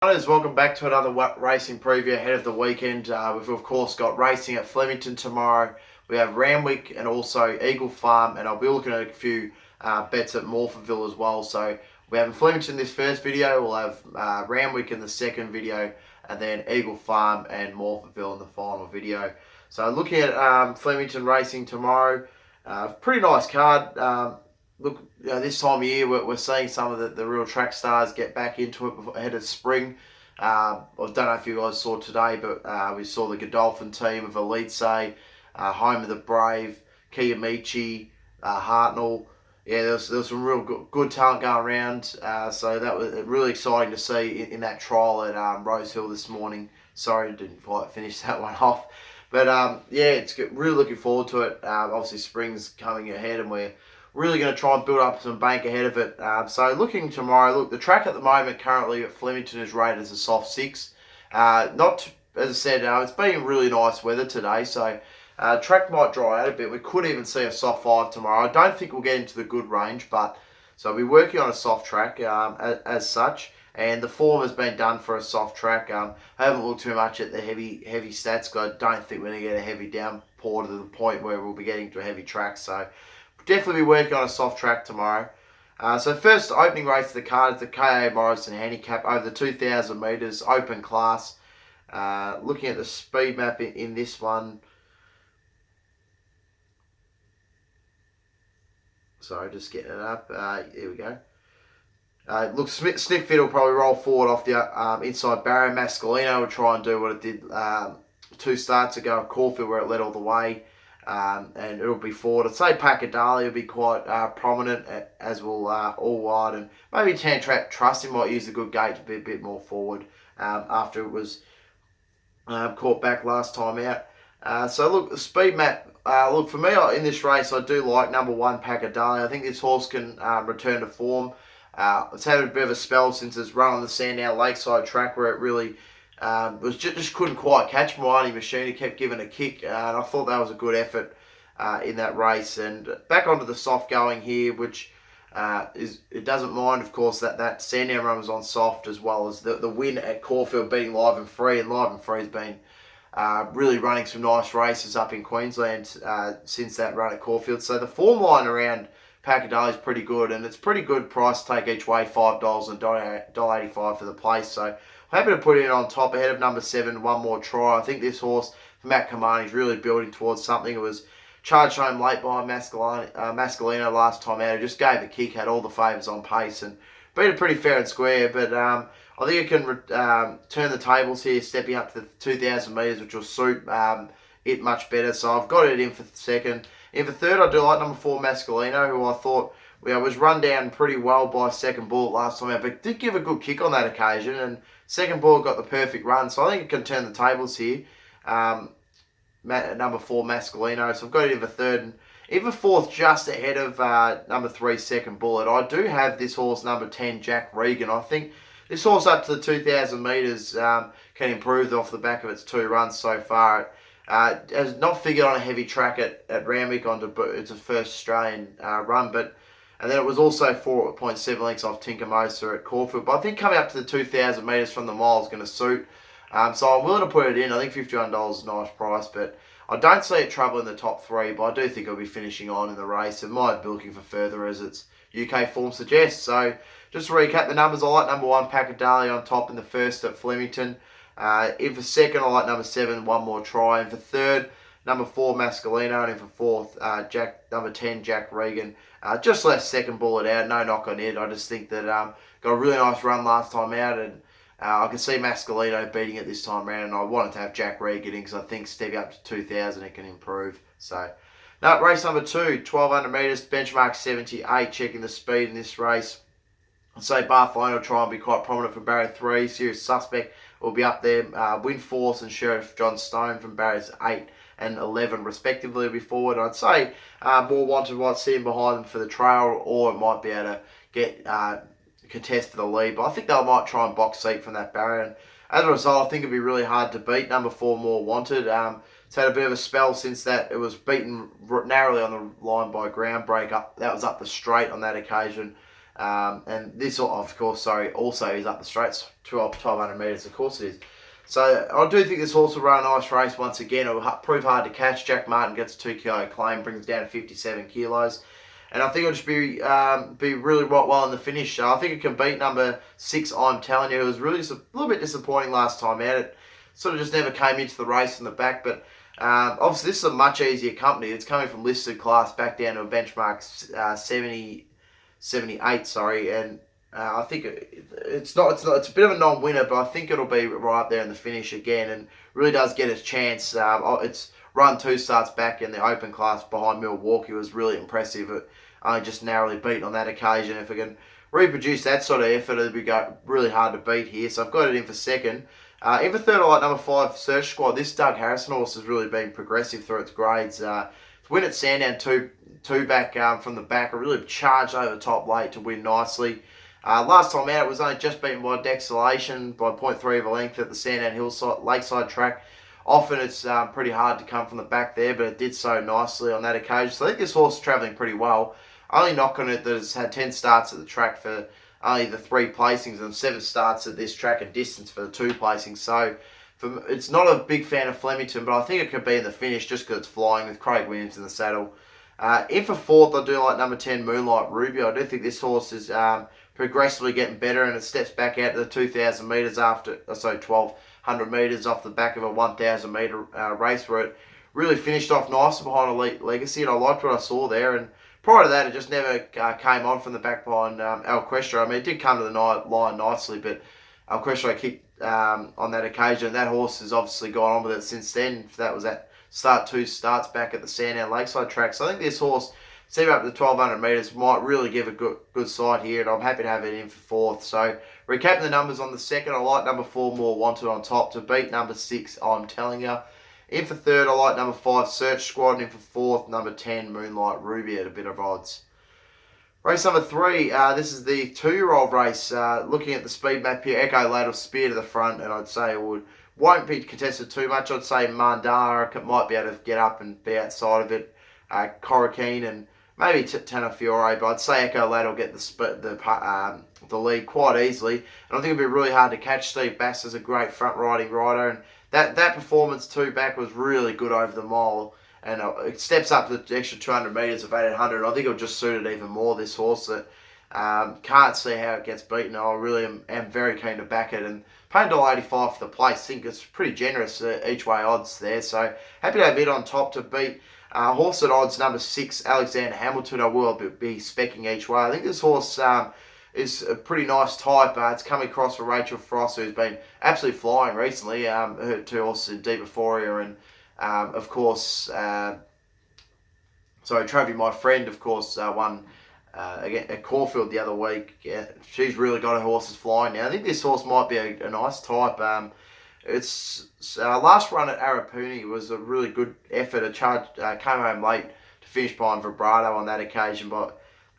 Welcome back to another racing preview ahead of the weekend. We've of course got racing at Flemington tomorrow. We have Randwick and also Eagle Farm, and I'll be looking at a few bets at Morphettville as well. So we have Flemington this first video, we'll have Randwick in the second video, and then Eagle Farm and Morphettville in the final video. So looking at Flemington racing tomorrow, pretty nice card. Look, this time of year we're seeing some of the real track stars get back into it ahead of spring. I don't know if you guys saw today, but we saw the Godolphin team of Elite Say, Home of the Brave, Kiyomichi, Hartnell. Yeah, there was some real good talent going around. So that was really exciting to see in that trial at Rosehill this morning. Sorry, didn't quite finish that one off. But yeah, it's really looking forward to it. Obviously, spring's coming ahead, and we're really going to try and build up some bank ahead of it. So looking tomorrow, look, the track at the moment currently at Flemington is rated as a soft 6. As I said, it's been really nice weather today, so track might dry out a bit. We could even see a soft 5 tomorrow. I don't think we'll get into the good range, but so we're working on a soft track as such. And the form has been done for a soft track. I haven't looked too much at the heavy stats, because I don't think we're going to get a heavy downpour to the point where we'll be getting to a heavy track. So definitely be working on a soft track tomorrow. So first opening race of the card is the K.A. Morrison Handicap over the 2,000 metres, open class. Looking at the speed map in this one. Sorry, just getting it up. Here we go. Look, Sniffit will probably roll forward off the inside barrier. Mascalino will try and do what it did 2 starts ago at Caulfield, where it led all the way. And it'll be forward. I'd say Pacadali will be quite prominent, as will All Wide, and maybe Tantrat Trusting might use a good gate to be a bit more forward after it was caught back last time out. So look, the speed map. Look, for me in this race, I do like number 1 Pacadali. I think this horse can return to form. It's had a bit of a spell since it's run on the Sandown Lakeside track, where it really was just couldn't quite catch Mighty Machine. He kept giving a kick, and I thought that was a good effort in that race. And back onto the soft going here, which it doesn't mind, of course, that Sandown run was on soft, as well as the win at Caulfield beating Live and Free. And Live and Free has been really running some nice races up in Queensland since that run at Caulfield. So the form line around Pacadali is pretty good, and it's pretty good price to take each way, $5 and $1.85 for the place. So I'm happy to put it on top ahead of number 7, One More Try. I think this horse, Matt Kamani, is really building towards something. It was charged home late by Mascalino last time out. It just gave a kick, had all the favours on pace, and beat it pretty fair and square. But I think it can turn the tables here, stepping up to the 2,000 metres, which will suit it much better. So I've got it in for second. In for third, I do like number 4, Mascalino, who I thought was run down pretty well by Second Bullet last time out, but did give a good kick on that occasion, and Second Bullet got the perfect run, so I think it can turn the tables here. Number 4, Mascalino, so I've got it in for third, and in for fourth, just ahead of number 3, Second Bullet. I do have this horse, number 10, Jack Regan. I think this horse up to the 2,000 metres can improve off the back of its 2 runs so far. Has not figured on a heavy track at Randwick it's a first Australian run, and then it was also 4.7 lengths off Tinker at Caulfield. But I think coming up to the 2,000 metres from the mile is going to suit. So I'm willing to put it in. I think $51 is a nice price, but I don't see it trouble in the top 3, but I do think it'll be finishing on in the race. It might be looking for further, as its UK form suggests. So just to recap the numbers, I like number 1, Pacadali on top in the first at Flemington. In for second, I like number 7, One More Try. In for third, number 4, Mascalino. And in for fourth, number 10, Jack Regan. Just left Second Bullet out. No knock on it. I just think that got a really nice run last time out, and I can see Mascalino beating it this time around. And I wanted to have Jack Regan in, because I think stepping up to 2,000, it can improve. So, now race number 2, 1,200 metres, benchmark 78. Checking the speed in this race. I'd say Bartholomew will try and be quite prominent from barrier 3. Serious Suspect will be up there. Windforce and Sheriff John Stone from barriers 8 and 11 respectively will be forward. I'd say More Wanted might see him behind them for the trail, or it might be able to get contest for the lead. But I think they might try and box seat from that barrier. And as a result, I think it'd be really hard to beat number 4, More Wanted. It's had a bit of a spell since that. It was beaten narrowly on the line by Groundbreak. That was up the straight on that occasion. And this, of course, also is up the straights, 1,200 metres, of course it is. So I do think this horse will run a nice race once again. It will prove hard to catch. Jack Martin gets a 2 kilo claim, brings down to 57 kilos. And I think it'll just be really well in the finish. I think it can beat number 6, I'm Telling You. It was really a little bit disappointing last time out. It sort of just never came into the race in the back. But obviously this is a much easier company. It's coming from listed class back down to a benchmark 78, and I think it's a bit of a non-winner, but I think it'll be right up there in the finish again, and really does get its chance. It's run 2 starts back in the open class behind Milwaukee. Was really impressive. It only just narrowly beaten on that occasion. If it can reproduce that sort of effort, it'll be really hard to beat here. So I've got it in for second. In for third, I like number 5, Search Squad. This Doug Harrison horse has really been progressive through its grades. Win at Sandown, two back from the back. I really charged over the top late to win nicely. Last time out, it was only just beaten by Dexilation by 0.3 of a length at the Sandown Lakeside track. Often it's pretty hard to come from the back there, but it did so nicely on that occasion. So I think this horse is travelling pretty well. Only knock on it that it's had 10 starts at the track for only the 3 placings and 7 starts at this track and distance for the 2 placings. So it's not a big fan of Flemington, but I think it could be in the finish just because it's flying with Craig Williams in the saddle. In for fourth, I do like number 10, Moonlight Ruby. I do think this horse is progressively getting better, and it steps back out to the 2,000 metres after, 1,200 metres off the back of a 1,000 metre race where it really finished off nicely behind Elite Legacy, and I liked what I saw there. And prior to that, it just never came on from the back behind Alquestra. I mean, it did come to the line nicely, but Alquestra kicked on that occasion. That horse has obviously gone on with it since then. That was at start 2 starts back at the Sandown Lakeside track. So I think this horse, step up to the 1,200 metres, might really give a good sight here, and I'm happy to have it in for fourth. So recapping the numbers on the second, I like number 4, More Wanted on top to beat number 6, I'm Telling You. In for third, I like number 5, Search Squad, and in for fourth, number 10, Moonlight Ruby at a bit of odds. Race number 3, this is the 2-year-old race. Looking at the speed map here, Echo Lad will spear to the front, and I'd say it won't be contested too much. I'd say Mandara might be able to get up and be outside of it. Corrakeen and maybe Tanner Fiore, but I'd say Echo Lad will get the lead quite easily. And I think it'll be really hard to catch. Steve Bass is a great front riding rider, and that performance 2 back was really good over the mile. And it steps up to the extra 200 metres of 1,800. I think it'll just suit it even more, this horse. That can't see how it gets beaten. I really am very keen to back it. And paying $1.85 for the place, I think it's pretty generous each way odds there. So happy to have it on top to beat horse at odds number 6, Alexander Hamilton. I will be specking each way. I think this horse is a pretty nice type. It's coming across for Rachel Frost, who's been absolutely flying recently. Her 2 horses in Deep Euphoria and of course, Trophy My Friend, of course, won again at Caulfield the other week. Yeah, she's really got her horses flying now. I think this horse might be a nice type. Its last run at Arapuni was a really good effort. It came home late to finish behind Vibrato on that occasion by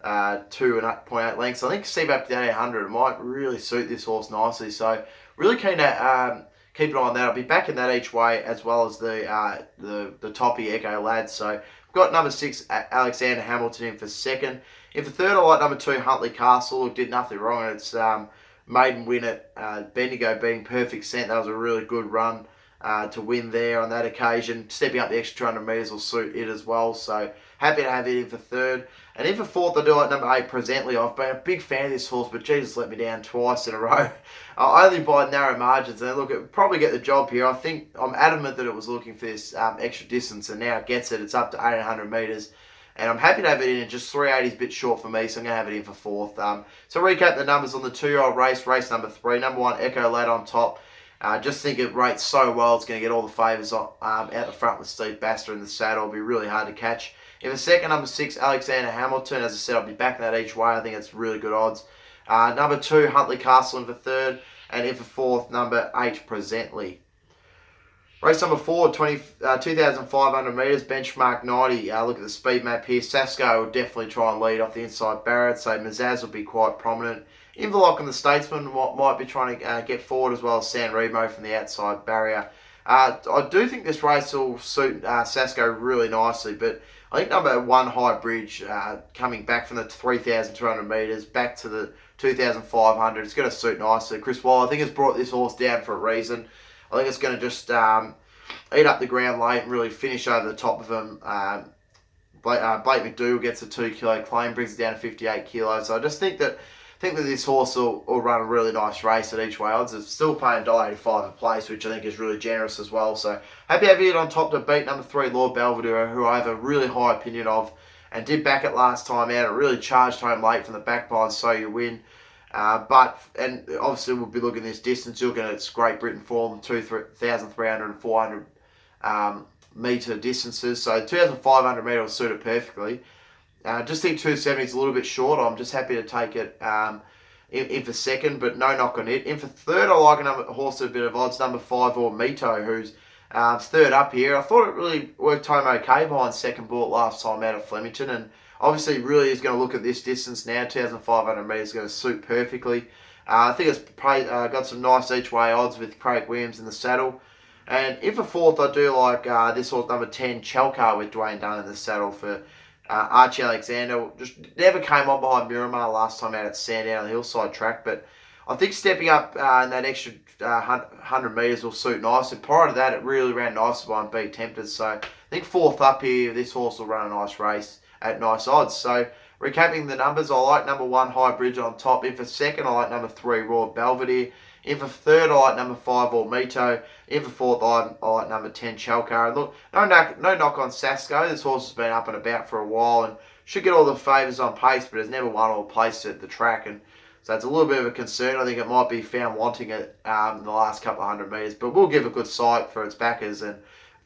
2.8 lengths. I think Steve up to the 800 might really suit this horse nicely. So really keen to keep an eye on that. I'll be backing that each way, as well as the toppy Echo Lad. So I've got number 6, Alexander Hamilton, in for second. In for third, I like number 2, Huntley Castle. It did nothing wrong. It's maiden win at Bendigo, beating Perfect Scent. That was a really good run to win there on that occasion. Stepping up the extra 200 metres will suit it as well. So happy to have it in for third. And in for fourth, I do like number 8, Presently. I've been a big fan of this horse, but Jesus let me down twice in a row. Only by narrow margins. And look, it probably get the job here. I think I'm adamant that it was looking for this extra distance, and now it gets it. It's up to 1,800 metres. And I'm happy to have it in. Just 380 is a bit short for me, so I'm going to have it in for fourth. So recap the numbers on the 2-year-old race number 3. Number 1, Echo Lad on top. Just think it rates so well. It's going to get all the favours out the front with Steve Baxter in the saddle. It'll be really hard to catch. In the second, number 6, Alexander Hamilton. As I said, I'll be backing that each way. I think it's really good odds. Number 2, Huntley Castle in for third. And in for fourth, number 8, Presently. Race number 4, 2,500 metres, benchmark 90. Look at the speed map here. Sasco will definitely try and lead off the inside Barrett, so Mazaz will be quite prominent. Inverloch and the Statesman might be trying to get forward, as well as San Remo from the outside barrier. I do think this race will suit Sasko really nicely, but I think number 1 High Bridge, coming back from the 3,200 metres back to the 2,500, it's going to suit nicely. Chris Waller, I think, has brought this horse down for a reason. I think it's going to just eat up the ground late and really finish over the top of him. Blake McDougall gets a 2 kilo claim, brings it down to 58 kilos. So I just think that this horse will run a really nice race at each way odds. It's still paying $1.85 a place, which I think is really generous as well. So happy to have it on top to beat number 3 Lord Belvedere, who I have a really high opinion of and did back it last time out. It really charged home late from the back behind So You Win. And obviously we'll be looking at this distance. You're looking at its Great Britain form, 2,300 and 400 metre distances. So 2,500 metre will suit it perfectly. Just think 270 is a little bit short. I'm just happy to take it in for second, but no knock on it. In for third, I like a horse with a bit of odds, number 5 or Mito, who's third up here. I thought it really worked home okay behind second ball last time out of Flemington, and obviously really is going to look at this distance now. 2,500 metres is going to suit perfectly. I think it's got some nice each way odds with Craig Williams in the saddle. And in for fourth, I do like this horse, number 10, Chelcar, with Dwayne Dunn in the saddle for Archie Alexander. Just never came on behind Miramar last time out at Sandown, the hillside track, but I think stepping up in that extra 100 metres will suit nicely. Prior to that, it really ran nicely behind Be Tempted. So I think fourth up here, this horse will run a nice race at nice odds. So recapping the numbers, I like number 1 High Bridge on top. In for second, I like number 3 Royal Belvedere. In for third, I like number 5 All Mito. In for fourth, I like number 10 Chelcar. Look, no knock on Sasko. This horse has been up and about for a while and should get all the favours on pace, but has never won or placed at the track, and so it's a little bit of a concern. I think it might be found wanting it in the last couple of 100 metres, but we'll give a good sight for its backers. And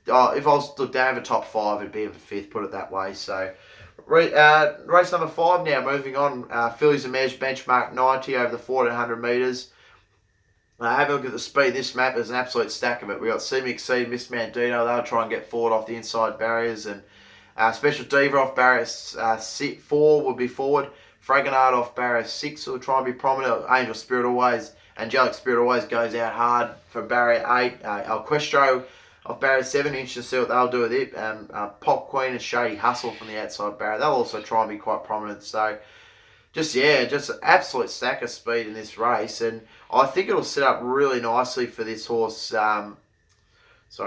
if I was to down for top 5, it'd be in for fifth, put it that way. So race number 5 now, moving on. Fillies and Mares benchmark 90 over the 1,400 metres. Having a look at the speed, this map is an absolute stack of it. We've got See Me Exceed, Miss Mandino. They'll try and get forward off the inside barriers. And Special Diva off barrier 4 will be forward. Fragonard off barrier 6 will try and be prominent. Angelic Spirit always goes out hard for barrier 8. El Questro off barrier 7, interested to see what they'll do with it. Pop Queen and Shady Hustle from the outside barrier. They'll also try and be quite prominent. So just an absolute stack of speed in this race, and I think it'll set up really nicely for this horse. So I'm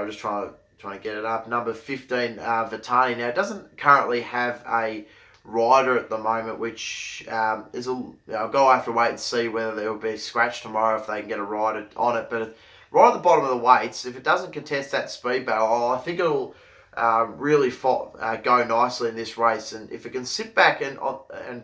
just trying to get it up. Number 15, Vitani. Now, it doesn't currently have a rider at the moment, which I'll have to wait and see whether there will be a scratch tomorrow if they can get a rider on it. But right at the bottom of the weights, if it doesn't contest that speed battle, I think it'll really go nicely in this race. And if it can sit back and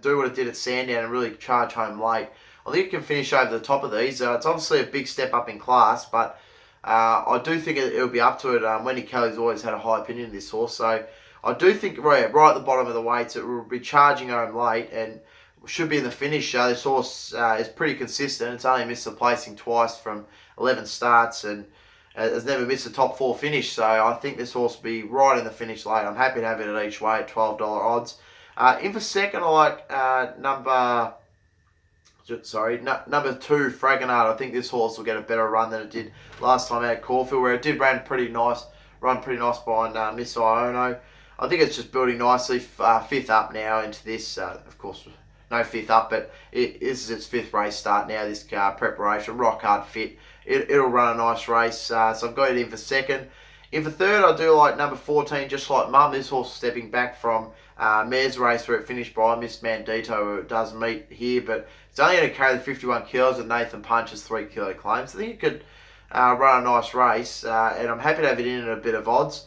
do what it did at Sandown and really charge home late, I think it can finish over the top of these. It's obviously a big step up in class, but I do think it'll be up to it. Wendy Kelly's always had a high opinion of this horse, so I do think right at the bottom of the weights, it will be charging home late and should be in the finish. This horse is pretty consistent. It's only missed the placing twice from 11 starts and has never missed a top 4 finish. So I think this horse will be right in the finish late. I'm happy to have it at each way at $12 odds. In for second, I like number 2, Fragonard. I think this horse will get a better run than it did last time out at Caulfield, where it did run pretty nice behind Miss Iono. I think it's just building nicely. Fifth up now into this. Of course, no fifth up, but this is its 5th race start now. This preparation, rock hard fit. It'll run a nice race. So I've got it in for second. In for third, I do like number 14, Just Like Mum. This horse stepping back from Mare's race where it finished by Miss Mandito, who it does meet here, but it's only going to carry the 51 kilos with Nathan Punch's 3 kilo claims. I think it could run a nice race, and I'm happy to have it in at a bit of odds.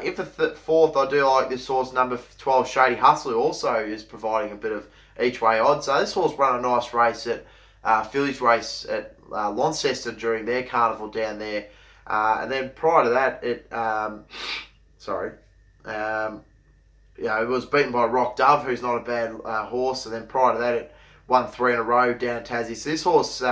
In for fourth, I do like this horse, number 12, Shady Hustle, who also is providing a bit of each way odds. So this horse run a nice race at Phillies race at Launceston during their carnival down there. And then prior to that, it was beaten by Rock Dove, who's not a bad horse. And then prior to that, it won 3 in a row down at Tassie. So this horse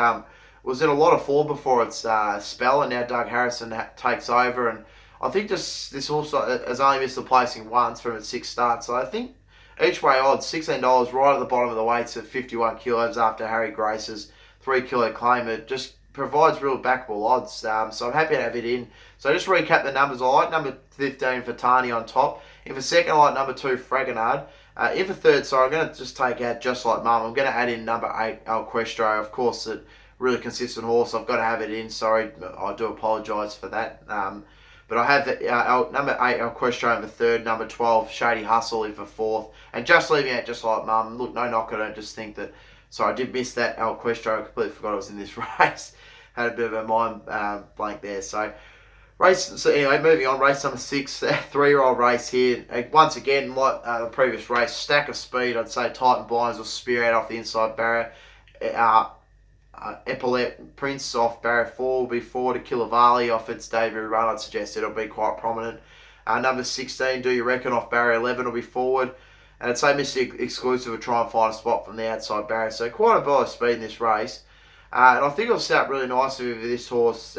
was in a lot of form before its spell, and now Doug Harrison takes over. And I think this horse has only missed the placing once from its 6 starts. So I think each way odds, $16 right at the bottom of the weights at 51 kilos after Harry Grace's 3 kilo claim. It just provides real backable odds. So I'm happy to have it in. So just recap the numbers. I like number 15 for Tani on top. In for second, I like number 2 Fragonard. In for third, I'm going to just take out Just Like Mum. I'm going to add in number 8 El Questro. Of course, a really consistent horse. I've got to have it in. Sorry, I do apologise for that. But I have number 8 El Questro in for third, number 12 Shady Hustle in for fourth, and just leaving out Just Like Mum. Look, no knock, I don't just think that. Sorry, I did miss that El Questro. I completely forgot I was in this race. Had a bit of a mind blank there. So anyway, moving on. Race number 6, 3-year-old race here. Once again, like the previous race, stack of speed. I'd say Titan Blinds will spear out off the inside barrier. Epaulet Prince off barrier 4 will be forward to Kilavali off its debut run. I'd suggest it'll be quite prominent. Number 16, Do You Reckon off barrier 11 will be forward. And I'd say Mr. Exclusive will try and find a spot from the outside barrier. So quite a bit of speed in this race. And I think it'll set up really nicely with this horse.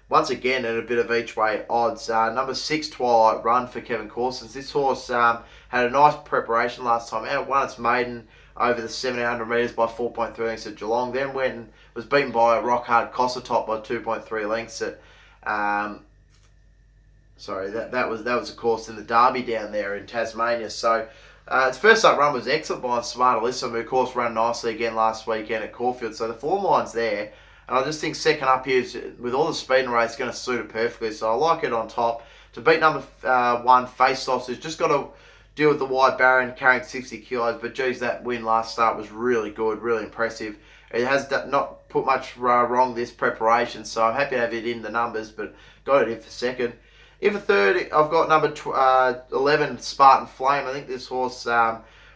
Once again, at a bit of each way odds. Number 6, Twilight Run for Kevin Corsons. This horse had a nice preparation last time out. Won its maiden over the 1700 metres by 4.3 lengths at Geelong. Then went and was beaten by a rock hard Cossatop by 2.3 lengths at. That was of course in the Derby down there in Tasmania. So its first up run was excellent by Smart Alyssa, who of course ran nicely again last weekend at Caulfield. So the form line's there. And I just think second up here, with all the speed in the race, going to suit it perfectly. So I like it on top. To beat number 1, Face Sausage, just got to deal with the wide barrier and carrying 60 kilos. But geez, that win last start was really good, really impressive. It has not put much wrong this preparation, so I'm happy to have it in the numbers, but got it in for second. In for third, I've got number 11, Spartan Flame. I think this horse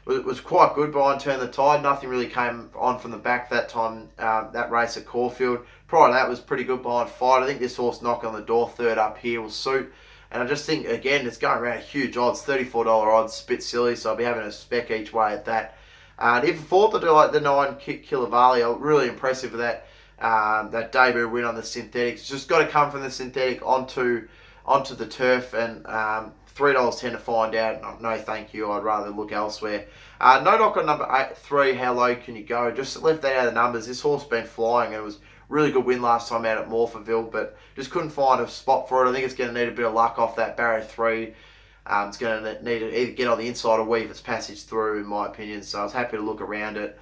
was quite good behind Turn the Tide. Nothing really came on from the back that time, that race at Caulfield. Prior to that was pretty good behind Fight. I think this horse knock on the door third up here will suit. And I just think, again, it's going around huge odds, $34 odds, a bit silly, so I'll be having a spec each way at that. And if fourth, I do like the 9, Kilavali. Really impressive with that debut win on the synthetics. Just got to come from the synthetic onto the turf, and $3.10 to find out. No, thank you. I'd rather look elsewhere. No knock on number 3, How Low Can You Go? Just left that out of the numbers. This horse been flying, and it was really good win last time out at Morphettville, but just couldn't find a spot for it. I think it's going to need a bit of luck off that barrier 3. It's going to need to either get on the inside or weave its passage through, in my opinion. So I was happy to look around it.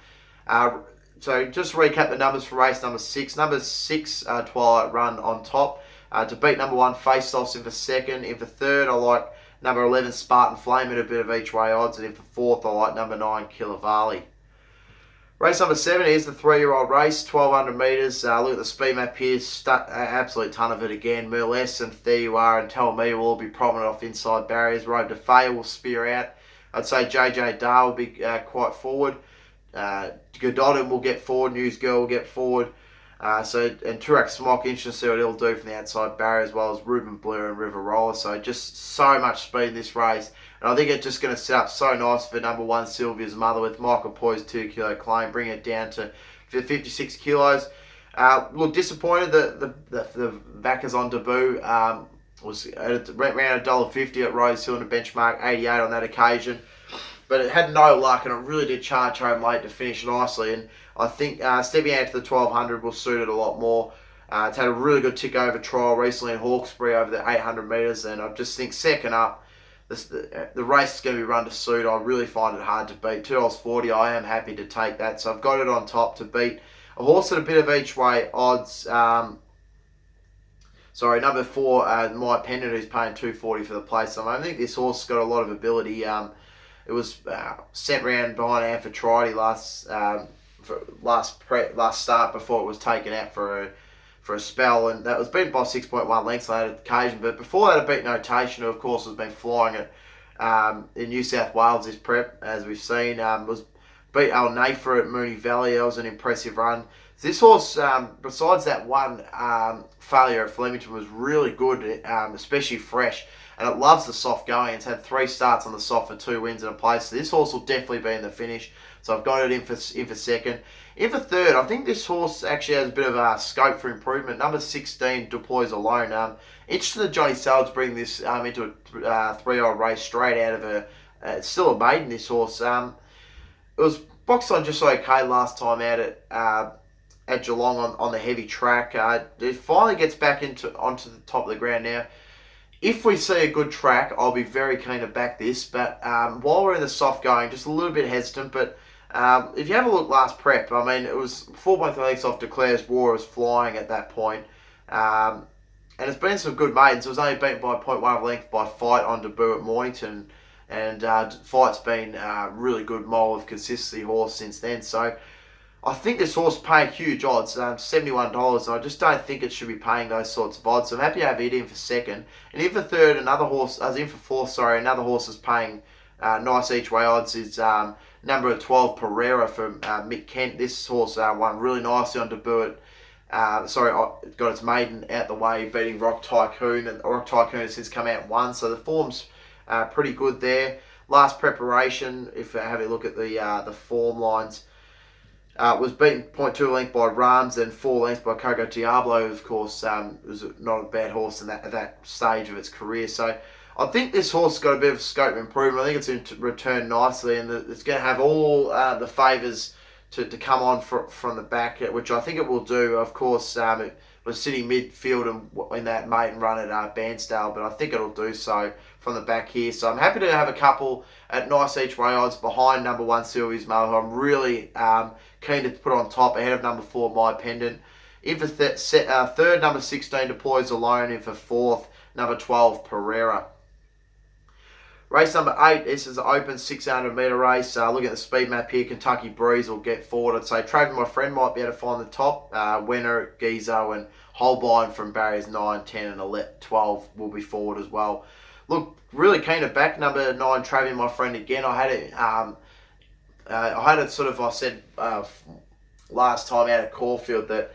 So just recap the numbers for race number 6. Number 6, Twilight Run on top. To beat number 1, Face Offs in for second. In for third, I like number 11, Spartan Flame at a bit of each way odds. And in for fourth, I like number 9, Kilavali. Race number 7 is the 3-year-old race, 1200 metres. Look at the speed map here, absolute ton of it again. Merles and There You Are and Tell Me will all be prominent off inside barriers. Road to Fail will spear out. I'd say JJ Dar will be quite forward. Gododin will get forward. News Girl will get forward. And Turak Smock, interesting to see what he'll do from the outside barrier, as well as Ruben Blue and River Roller. So just so much speed in this race. And I think it's just going to set up so nice for number 1, Sylvia's Mother, with Michael Poy's 2 kilo claim, bring it down to 56 kilos. Look, disappointed that the backers on debut ran around $1.50 at Rose Hill and a benchmark 88 on that occasion. But it had no luck, and it really did charge home late to finish nicely. And I think stepping out to the 1200 will suit it a lot more. It's had a really good tick over trial recently in Hawkesbury over the 800 metres, and I just think second up, the race is going to be run to suit. I really find it hard to beat. $2.40, I am happy to take that. So I've got it on top to beat a horse at a bit of each way odds. Number 4, My Pendant, who's paying $2.40 for the place. I think this horse has got a lot of ability. It was sent round behind Amphitrite last start before it was taken out for a spell, and that was beaten by 6.1 lengths on that occasion. But before that, it beat Notation, who of course has been flying it in New South Wales this prep, as we've seen. Was beat Al Nafer at Moonee Valley. That was an impressive run. This horse, besides that one failure at Flemington, was really good, especially fresh. And it loves the soft going. It's had 3 starts on the soft for 2 wins and a place. So this horse will definitely be in the finish. So I've got it in for second. In for third, I think this horse actually has a bit of scope for improvement. Number 16, Deploys Alone. Interested that Johnny Sales bring this into a 3-year-old race straight out of it's still a maiden, this horse. It was boxed on just okay last time out at at Geelong on the heavy track. It finally gets back onto the top of the ground now. If we see a good track, I'll be very keen to back this. But while we're in the soft going, just a little bit hesitant. But if you have a look last prep, I mean, it was 4.3 lengths off Declare's War. It was flying at that point. And it's been some good maidens. It was only beaten by 0.1 length by Fight on debut at Mornington. And Fight's been a really good mole of consistency horse since then. So I think this horse paying huge odds, $71, and I just don't think it should be paying those sorts of odds. So I'm happy to have it in for second. And in for third, another horse, in for fourth, another horse is paying nice each way odds is number 12, Pereira from Mick Kent. This horse won really nicely on debut at got its maiden out the way, beating Rock Tycoon, and Rock Tycoon has since come out and won, so the form's pretty good there. Last preparation, if I have a look at the form lines, was beaten 0.2 length by Rams and 4 lengths by Coco Diablo. Of course, was not a bad horse at that stage of its career. So I think this horse has got a bit of scope of improvement. I think it's going to return nicely, and it's going to have all the favours to come on from the back, which I think it will do. Of course, it was sitting midfield in that maiden run at Bairnsdale, but I think it'll do so from the back here. So I'm happy to have a couple at nice each way odds behind number 1, Sylvia's Mother, who I'm really keen to put on top ahead of number 4, My Pendant. In for third, number 16, Deploys Alone. In for fourth, number 12, Pereira. Race number 8, this is an open 600 metre race. Look at the speed map here. Kentucky Breeze will get forward. I'd say Travis, my friend, might be able to find the top. Wenner, Gizo and Holbein from barriers 9, 10 and 12 will be forward as well. Look, really keen to back number 9, Travis, my friend, again. I had it sort of, I said last time out at Caulfield that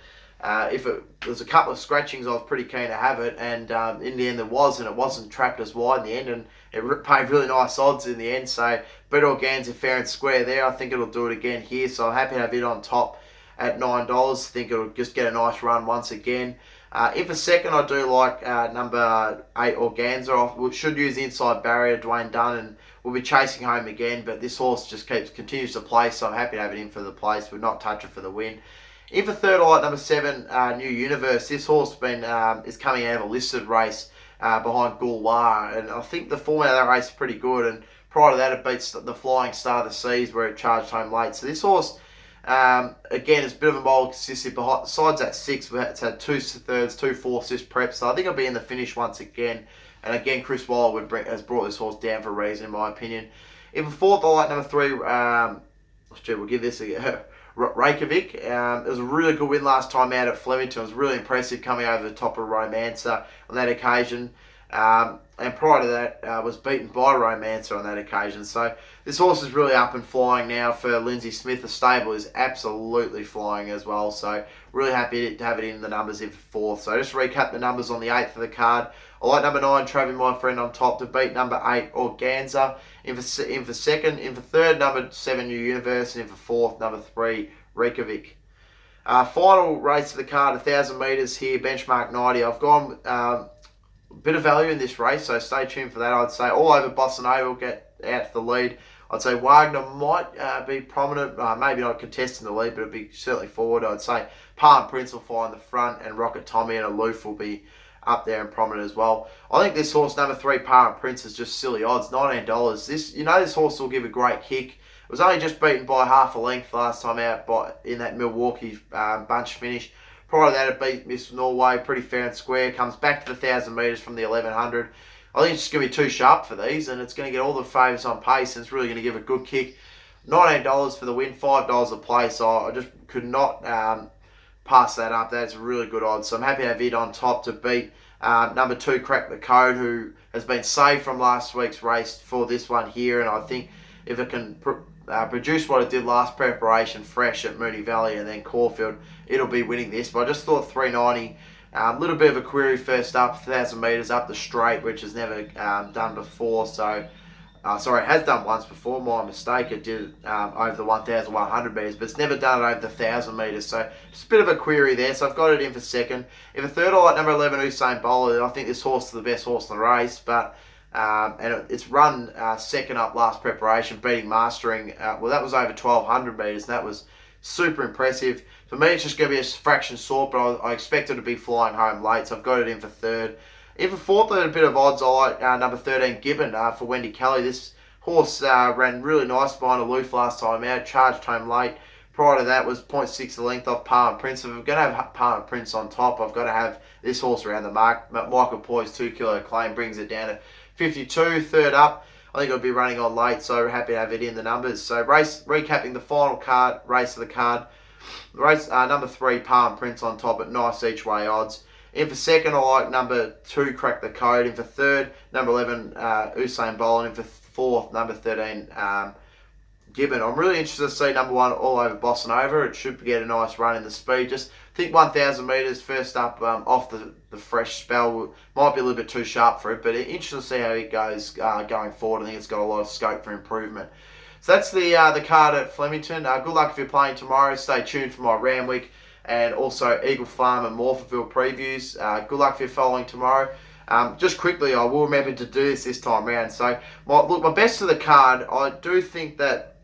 if there's a couple of scratchings, I was pretty keen to have it, and in the end there was, and it wasn't trapped as wide in the end, and it paid really nice odds in the end. So beat Organza fair and square there. I think it'll do it again here, so I'm happy to have it on top at $9. I think it'll just get a nice run once again. If a second, I do like number 8, Organza. We should use the inside barrier, Dwayne Dunn, and we'll be chasing home again, but this horse just continues to play, so I'm happy to have it in for the place. Would not touch it for the win. In for third, I like number 7, New Universe. This horse is coming out of a listed race behind Gouloir, and I think the format of that race is pretty good, and prior to that it beats the Flying Star of the Seas where it charged home late. So this horse, again, is a bit of a mold consistent. Besides that 6, it's had 2 thirds, 2 fourths this prep, so I think it'll be in the finish once again. And again, Chris Waller has brought this horse down for a reason, in my opinion. In for fourth, I like number 3, we'll give this a Reykjavik. It was a really good win last time out at Flemington. It was really impressive coming over the top of Romancer on that occasion. And prior to that, was beaten by Romancer on that occasion. So this horse is really up and flying now for Lindsay Smith. The stable is absolutely flying as well. So really happy to have it in the numbers in for fourth. So just recap the numbers on the 8th of the card. I like number 9, Travis, my friend, on top to beat number 8, Organza. In for second. In for third, number 7, New Universe. And in for fourth, number 3, Reykjavik. Final race of the card, 1,000 metres here, benchmark 90. I've gone a bit of value in this race, so stay tuned for that. I'd say all over Boston A will get out to the lead. I'd say Wagner might be prominent, maybe not contesting the lead, but it'll be certainly forward. I'd say Palm Prince will fly in the front, and Rocket Tommy and Aloof will be up there and prominent as well. I think this horse, number 3, Palm Prince, is just silly odds, $19. This horse will give a great kick. It was only just beaten by half a length last time out in that Milwaukee bunch finish. Prior to that, it beat Miss Norway pretty fair and square. Comes back to the 1,000 metres from the 1,100. I think it's just going to be too sharp for these, and it's going to get all the favours on pace, and it's really going to give a good kick. $19 for the win, $5 a play, so I just could not pass that up. That's a really good odds. So I'm happy to have it on top to beat number 2, Crack the Code, who has been saved from last week's race for this one here, and I think if it can produce what it did last preparation, fresh at Moonee Valley and then Caulfield, it'll be winning this. But I just thought 390, a little bit of a query first up, 1,000 metres up the straight, which has never done before. So, it has done once before, my mistake. It did over the 1,100 metres, but it's never done it over the 1,000 metres. So, just a bit of a query there. So, I've got it in for second. If a third, I like number 11, Usain Bolt. I think this horse is the best horse in the race, but and it's run second up last preparation, beating Mastering. That was over 1,200 metres, and that was super impressive. For me, it's just going to be a fraction short, but I expect it to be flying home late, so I've got it in for third. In for fourth, a bit of odds, I like number 13, Gibbon, for Wendy Kelly. This horse ran really nice behind Aloof last time out, charged home late. Prior to that was 0.6 the length off Palmer Prince. If I'm going to have Palmer Prince on top, I've got to have this horse around the mark. Michael Poy's 2 kilo claim brings it down to 52. Third up, I think it'll be running on late, so happy to have it in the numbers. So recapping the final card, race of the card. Race number 3, Palm Prince on top at nice each way odds. In for second, I like number 2, Crack the Code. In for third, number 11, Usain Bolt. In for fourth, number 13, Gibbon. I'm really interested to see number 1 All Over Bossa Nova. It should get a nice run in the speed. Just think 1,000 metres first up off the fresh spell. Might be a little bit too sharp for it, but interested to see how it goes going forward. I think it's got a lot of scope for improvement. So that's the card at Flemington. Good luck if you're playing tomorrow. Stay tuned for my Randwick and also Eagle Farm and Morphettville previews. Good luck if you're following tomorrow. Just quickly, I will remember to do this time around. So, my best of the card, I do think that,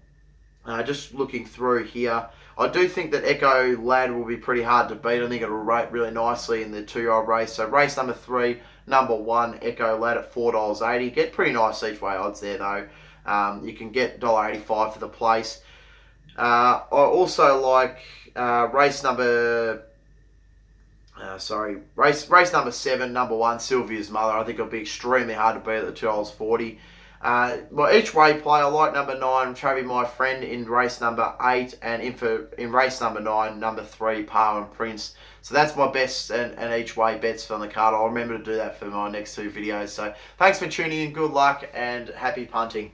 just looking through here, I do think that Echo Lad will be pretty hard to beat. I think it'll rate really nicely in the 2-year-old race. So race number 3, number 1, Echo Lad at $4.80. Get pretty nice each way odds there though. You can get $1.85 for the place. I also like race number 7, number 1, Sylvia's Mother. I think it'll be extremely hard to beat at the $2.40. Well, each way play, I like number 9, Travi My Friend, in race number 8, and in race number 9, number 3, Power and Prince. So that's my best and each way bets from the card. I'll remember to do that for my next 2 videos. So thanks for tuning in, good luck, and happy punting.